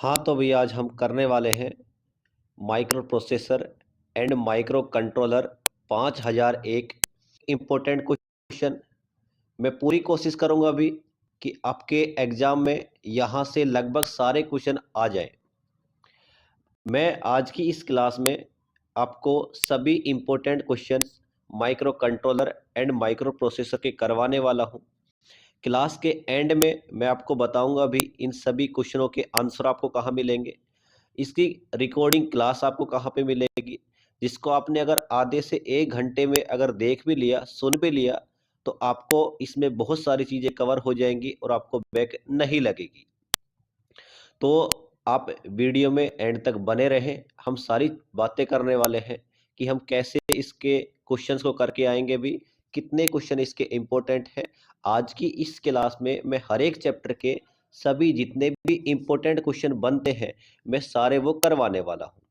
हाँ, तो भैया आज हम करने वाले हैं micro processor and micro controller 5001 important question. मैं पूरी कोशिश करूंगा अभी कि आपके एग्जाम में यहाँ से लगभग सारे क्वेश्चन आ जाएं। मैं आज की इस क्लास में आपको सभी important questions micro controller and micro processor के करवाने वाला हूं। क्लास के एंड में मैं आपको बताऊंगा भी इन सभी क्वेश्चनों के आंसर आपको कहाँ मिलेंगे, इसकी रिकॉर्डिंग क्लास आपको कहाँ पे मिलेगी, जिसको आपने अगर आधे से 1 घंटे में अगर देख भी लिया, सुन भी लिया, तो आपको इसमें बहुत सारी चीज़ें कवर हो जाएंगी और आपको बैक नहीं लगेगी। तो आप वीडियो में एंड तक बने रहें। हम सारी बातें करने वाले हैं कि हम कैसे इसके क्वेश्चंस को करके आएंगे भी, कितने क्वेश्चन इसके इम्पोर्टेंट हैं। आज की इस क्लास में मैं हर एक चैप्टर के सभी जितने भी इम्पोर्टेंट क्वेश्चन बनते हैं मैं सारे वो करवाने वाला हूँ।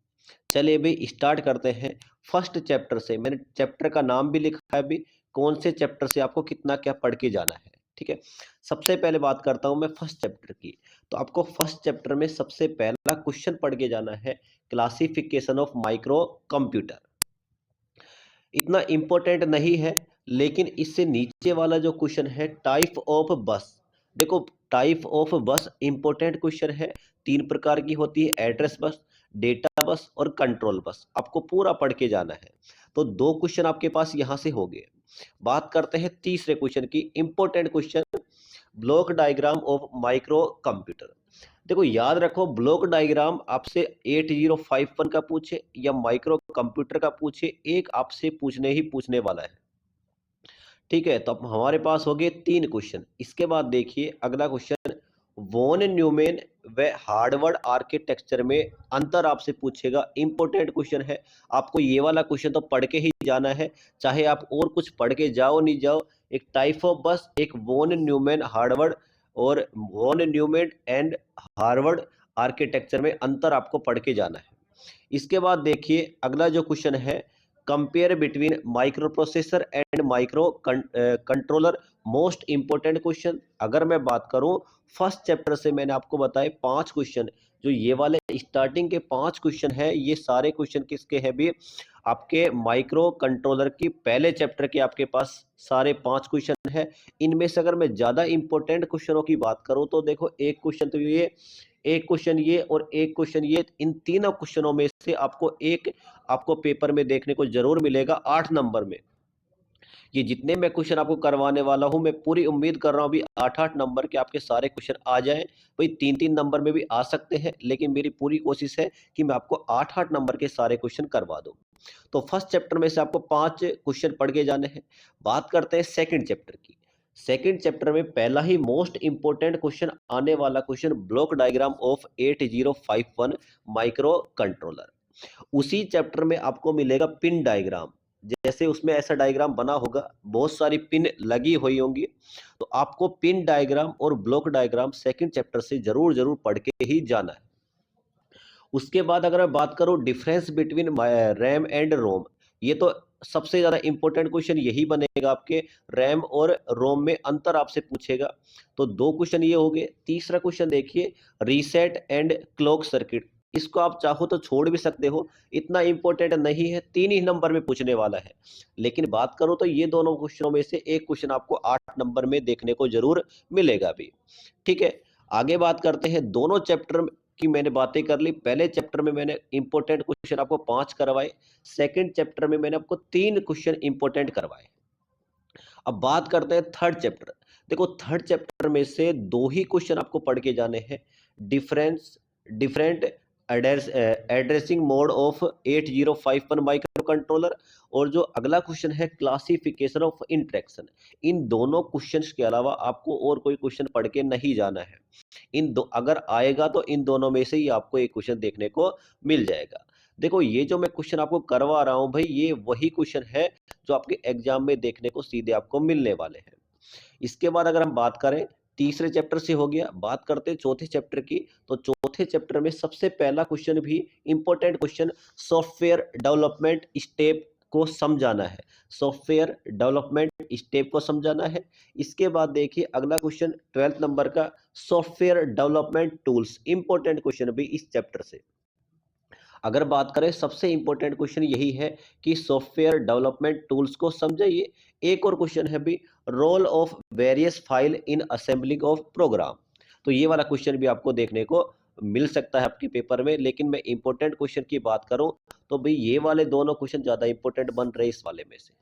चलिए भाई स्टार्ट करते हैं फर्स्ट चैप्टर से। मैंने चैप्टर का नाम भी लिखा है भी, कौन से चैप्टर से आपको कितना क्या पढ़ के जाना है। ठीक है, सबसे पहले बात करता हूं मैं फर्स्ट चैप्टर की। तो आपको फर्स्ट चैप्टर में सबसे पहला क्वेश्चन पढ़ के जाना है क्लासिफिकेशन ऑफ माइक्रो कंप्यूटर। इतना इंपॉर्टेंट नहीं है, लेकिन इससे नीचे वाला जो क्वेश्चन है टाइप ऑफ बस, देखो टाइप ऑफ बस इंपॉर्टेंट क्वेश्चन है। 3 प्रकार की होती है, एड्रेस बस, डेटा बस और कंट्रोल बस। आपको पूरा पढ़ के जाना है। तो 2 क्वेश्चन आपके पास यहां से हो गए। बात करते हैं तीसरे क्वेश्चन की, important question block diagram of micro computer. देखो याद रखो, ब्लॉक डायग्राम आपसे 8051 का पूछे या माइक्रो कंप्यूटर का पूछे, एक आपसे पूछने ही पूछने वाला है। ठीक है, तो अब हमारे पास हो गए 3 क्वेश्चन। इसके बाद देखिए अगला क्वेश्चन, वॉन न्यूमैन व हार्वर्ड आर्किटेक्चर में अंतर आपसे पूछेगा। इंपॉर्टेंट क्वेश्चन है, आपको ये वाला क्वेश्चन तो पढ़ के ही जाना है, चाहे आप और कुछ पढ़ के जाओ नहीं जाओ। एक टाइप ऑफ बस, एक वॉन न्यूमैन हार्वर्ड और von Neumann and Harvard architecture में अंतर आपको पढ़ के जाना है। इसके बाद देखिए अगला जो क्वेश्चन है, compare between micro processor and micro controller. Most important question. अगर मैं बात करूं फर्स्ट चैप्टर से, मैंने आपको बताए 5 क्वेश्चन, जो ये वाले स्टार्टिंग के 5 क्वेश्चन है, ये सारे क्वेश्चन किसके हैं भी, आपके माइक्रो कंट्रोलर की पहले चैप्टर के आपके पास सारे 5 क्वेश्चन है। इनमें से अगर मैं ज्यादा इंपॉर्टेंट क्वेश्चनों की बात करूं तो देखो, एक क्वेश्चन तो ये, एक क्वेश्चन ये और एक क्वेश्चन ये, इन तीनों क्वेश्चनों में से आपको एक आपको पेपर में देखने को जरूर मिलेगा 8 नंबर में। ये जितने मैं क्वेश्चन आपको करवाने वाला हूं, मैं पूरी उम्मीद कर रहा हूं भी 8-8 नंबर के आपके सारे क्वेश्चन आ जाएं। भाई 3-3 नंबर में भी आ सकते हैं, लेकिन मेरी पूरी कोशिश है कि मैं आपको 8-8 नंबर के सारे क्वेश्चन करवा दूं। तो फर्स्ट चैप्टर में से आपको 5 क्वेश्चन पढ़ के जाने हैं। बात करते हैं सेकंड चैप्टर की। सेकंड चैप्टर में पहला ही मोस्ट इंपोर्टेंट क्वेश्चन आने वाला question, block diagram of 8051 micro controller. उसी चैप्टर में आपको मिलेगा पिन डायग्राम। जैसे उसमें ऐसा डायग्राम बना होगा, बहुत सारी पिन लगी हुई होंगी, तो आपको पिन डायग्राम और ब्लॉक डायग्राम सेकंड चैप्टर से जरूर जरूर पढ़ के ही जाना है। उसके बाद अगर मैं बात करूं डिफरेंस बिटवीन रैम एंड रोम, ये तो सबसे ज्यादा इंपॉर्टेंट क्वेश्चन यही बनेगा आपके, रैम और रोम में अंतर आपसे पूछेगा। तो 2 क्वेश्चन ये हो गए। तीसरा क्वेश्चन देखिए, रीसेट एंड क्लॉक सर्किट। इसको आप चाहो तो छोड़ भी सकते हो, इतना इंपॉर्टेंट नहीं है, 3 ही नंबर में पूछने वाला है। लेकिन बात करो तो ये दोनों क्वेश्चनों में से एक क्वेश्चन आपको 8 नंबर में देखने को जरूर मिलेगा भी। ठीक है, आगे बात करते हैं दोनों चैप्टर की। मैंने बातें कर ली, पहले चैप्टर में मैंने इंपॉर्टेंट क्वेश्चन आपको 5 करवाए, सेकंड चैप्टर में मैंने आपको 3 क्वेश्चन इंपॉर्टेंट करवाए। अब बात करते हैं थर्ड चैप्टर। देखो थर्ड चैप्टर में से 2 ही क्वेश्चन आपको पढ़ के जाने हैं, difference different addressing mode of 8051 micro controller, और जो अगला क्वेश्चन है क्लासिफिकेशन ऑफ इंटरेक्शन। इन दोनों क्वेश्चंस के अलावा आपको और कोई क्वेश्चन पढ़ के नहीं जाना है। इन दो अगर आएगा तो इन दोनों में से ही आपको एक क्वेश्चन देखने को मिल जाएगा। देखो ये जो मैं क्वेश्चन आपको करवा रहा हूं भाई, ये वही क्वेश्चन है जो आपके एग्जाम में देखने को सीधे आपको मिलने वाले हैं। इसके बाद अगर हम बात करें, तीसरे चैप्टर से हो गया, बात करते हैं चौथे चैप्टर की। तो चौथे चैप्टर में सबसे पहला क्वेश्चन भी important question, software development step को समझाना है, सॉफ्टवेयर डेवलपमेंट स्टेप को समझाना है। इसके बाद देखिए अगला क्वेश्चन 12th नंबर का, software development tools, important question भी इस चैप्टर से। अगर बात करें सबसे इंपॉर्टेंट क्वेश्चन यही है कि सॉफ्टवेयर डेवलपमेंट टूल्स को समझाइए। एक और क्वेश्चन है भी, role of various file in assembling of program. तो ये वाला क्वेश्चन भी आपको देखने को मिल सकता है आपके पेपर में, लेकिन मैं इंपॉर्टेंट क्वेश्चन की बात करूं तो भाई ये वाले दोनों क्वेश्चन ज्यादा इंपॉर्टेंट बन रहे हैं इस वाले में से।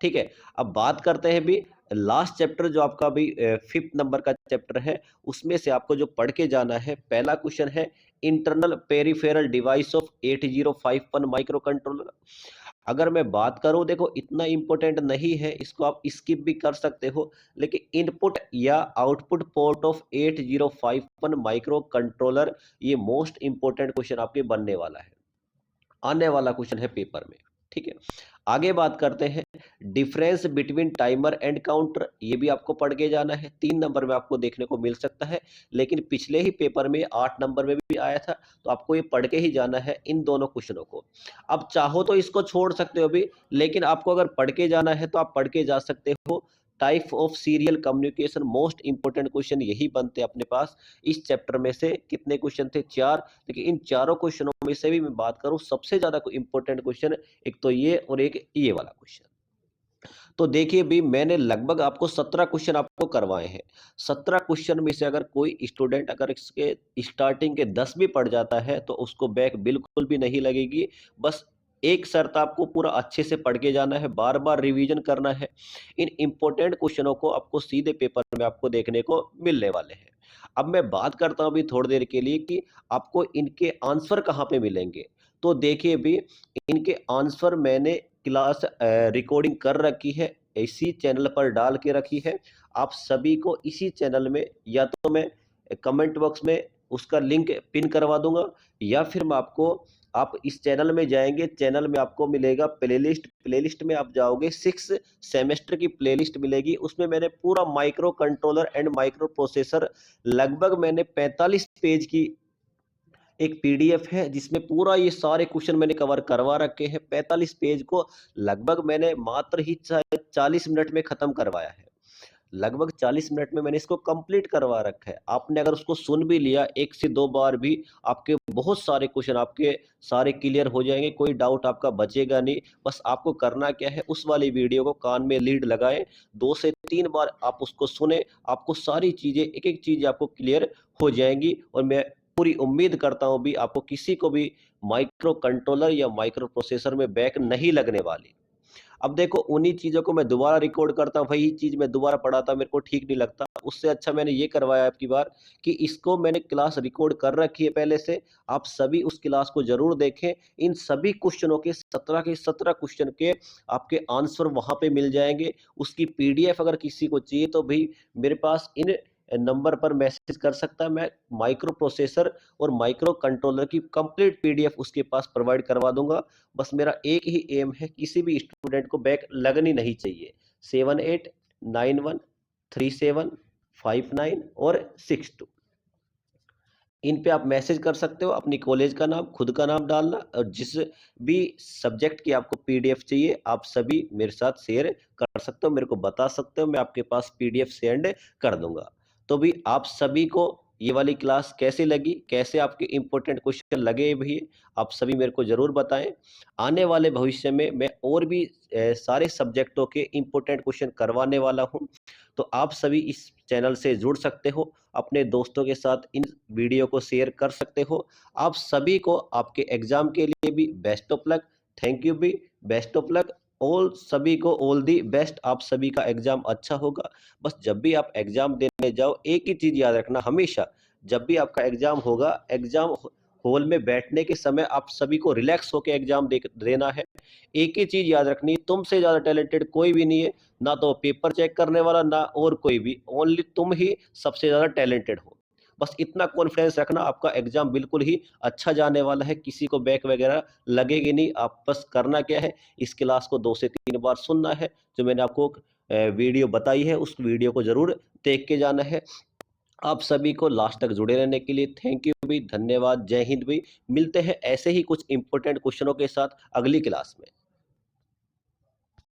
ठीक है, अब बात करते हैं भी लास्ट चैप्टर जो आपका भी 5th नंबर का चैप्टर है, उसमें से आपको जो पढ़ के जाना है, पहला क्वेश्चन है internal peripheral device of 8051 micro controller. अगर मैं बात करूं, देखो इतना इंपॉर्टेंट नहीं है, इसको आप स्किप भी कर सकते हो, लेकिन इनपुट या output port of 8051 micro controller, ये मोस्ट इंपॉर्टेंट क्वेश्चन आपके बनने वाला है, आने वाला क्वेश्चन है पेपर में। ठीक है, आगे बात करते हैं difference between timer and counter, ये भी आपको पढ़ के जाना है, 3 नंबर में आपको देखने को मिल सकता है, लेकिन पिछले ही पेपर में 8 नंबर में भी आया था, तो आपको ये पढ़ के ही जाना है इन दोनों क्वेश्चनों को। अब चाहो तो इसको छोड़ सकते हो भी, लेकिन आपको अगर पढ़ के जाना है तो आप पढ़ के जा सकते हो। Type of serial communication, most important question यही बनते अपने पास इस चैप्टर में से। कितने क्वेश्चन थे? 4, लेकिन इन चारों क्वेश्चनों में से भी मैं बात करूं सबसे ज्यादा इंपॉर्टेंट क्वेश्चन एक तो ये और एक ये वाला क्वेश्चन। तो देखिए भी मैंने लगभग आपको 17 क्वेश्चन आपको करवाए हैं। 17 क्वेश्चन में से अगर कोई स्टूडेंट अगर इसके स्टार्टिंग के 10 भी पढ़ जाता है तो उसको बैक बिल्कुल भी नहीं लगेगी। बस एक शर्त, आपको पूरा अच्छे से पढ़ के जाना है, बार बार रिवीजन करना है। इन इंपॉर्टेंट क्वेश्चनों को आपको सीधे पेपर में आपको देखने को मिलने वाले हैं। अब मैं बात करता हूँ अभी थोड़ी देर के लिए कि आपको इनके आंसर कहाँ पे मिलेंगे। तो देखिए भी इनके आंसर मैंने क्लास रिकॉर्डिंग कर रखी है, इसी चैनल पर डाल के रखी है। आप सभी को इसी चैनल में या तो मैं कमेंट बॉक्स में उसका लिंक पिन करवा दूंगा, या फिर मैं आपको, आप इस चैनल में जाएंगे, चैनल में आपको मिलेगा प्लेलिस्ट, प्लेलिस्ट में आप जाओगे 6 सेमेस्टर की प्लेलिस्ट मिलेगी, उसमें मैंने पूरा micro controller and micro processor, लगभग मैंने 45 पेज की एक पीडीएफ है जिसमें पूरा ये सारे क्वेश्चन मैंने कवर करवा रखे हैं। 45 पेज को लगभग मैंने मात्र ही 40 मिनट में खत्म करवाया है। लगभग 40 मिनट में मैंने इसको कंप्लीट करवा रखा है। आपने अगर उसको सुन भी लिया 1 से 2 बार भी, आपके बहुत सारे क्वेश्चन आपके सारे क्लियर हो जाएंगे, कोई डाउट आपका बचेगा नहीं। बस आपको करना क्या है, उस वाली वीडियो को कान में लीड लगाएं, 2 से 3 बार आप उसको सुने, आपको सारी चीजें एक एक चीज आपको क्लियर हो जाएंगी। और मैं पूरी उम्मीद करता हूं भी आपको किसी को भी माइक्रो कंट्रोलर या माइक्रो प्रोसेसर में बैक नहीं लगने वाली। अब देखो उन्हीं चीज़ों को मैं दोबारा रिकॉर्ड करता हूँ, वही चीज़ मैं दोबारा पढ़ाता, मेरे को ठीक नहीं लगता। उससे अच्छा मैंने ये करवाया आपकी बार कि इसको मैंने क्लास रिकॉर्ड कर रखी है पहले से, आप सभी उस क्लास को ज़रूर देखें। इन सभी क्वेश्चनों के 17 के 17 क्वेश्चन के आपके आंसर वहाँ पे मिल जाएँगे। उसकी पीडीएफ अगर किसी को चाहिए तो भई मेरे पास इन नंबर पर मैसेज कर सकता है, मैं माइक्रो प्रोसेसर और माइक्रो कंट्रोलर की कंप्लीट पीडीएफ उसके पास प्रोवाइड करवा दूँगा। बस मेरा एक ही एम है, किसी भी स्टूडेंट को बैक लगनी नहीं चाहिए। 78913759 और 62, इन पे आप मैसेज कर सकते हो। अपनी कॉलेज का नाम, खुद का नाम डालना, और जिस भी सब्जेक्ट की आपको पीडीएफ चाहिए आप सभी मेरे साथ शेयर कर सकते हो, मेरे को बता सकते हो, मैं आपके पास पीडीएफ सेंड कर दूंगा। तो भी आप सभी को ये वाली क्लास कैसे लगी, कैसे आपके इंपॉर्टेंट क्वेश्चन लगे भी, आप सभी मेरे को जरूर बताएं। आने वाले भविष्य में मैं और भी सारे सब्जेक्टों के इंपॉर्टेंट क्वेश्चन करवाने वाला हूं, तो आप सभी इस चैनल से जुड़ सकते हो, अपने दोस्तों के साथ इन वीडियो को शेयर कर सकते हो। आप सभी को आपके एग्जाम के लिए भी best of luck. Thank you भी, बेस्ट ऑफ लक ऑल, सभी को ऑल दी बेस्ट। आप सभी का एग्जाम अच्छा होगा। बस जब भी आप एग्जाम देने जाओ एक ही चीज याद रखना हमेशा, जब भी आपका एग्जाम होगा, एग्जाम हॉल में बैठने के समय आप सभी को रिलैक्स होकर एग्जाम देना है। एक ही चीज याद रखनी, तुमसे ज्यादा टैलेंटेड कोई भी नहीं है, ना तो पेपर चेक करने वाला ना और कोई भी, ओनली तुम ही सबसे ज्यादा टैलेंटेड हो। बस इतना कॉन्फिडेंस रखना, आपका एग्जाम बिल्कुल ही अच्छा जाने वाला है, किसी को बैक वगैरह लगेगी नहीं। आप बस करना क्या है, इस क्लास को 2 से 3 बार सुनना है, जो मैंने आपको वीडियो बताई है उस वीडियो को जरूर देख के जाना है। आप सभी को लास्ट तक जुड़े रहने के लिए थैंक यू भी, धन्यवाद, जय हिंद भी। मिलते हैं ऐसे ही कुछ इंपॉर्टेंट क्वेश्चनों के साथ अगली क्लास में।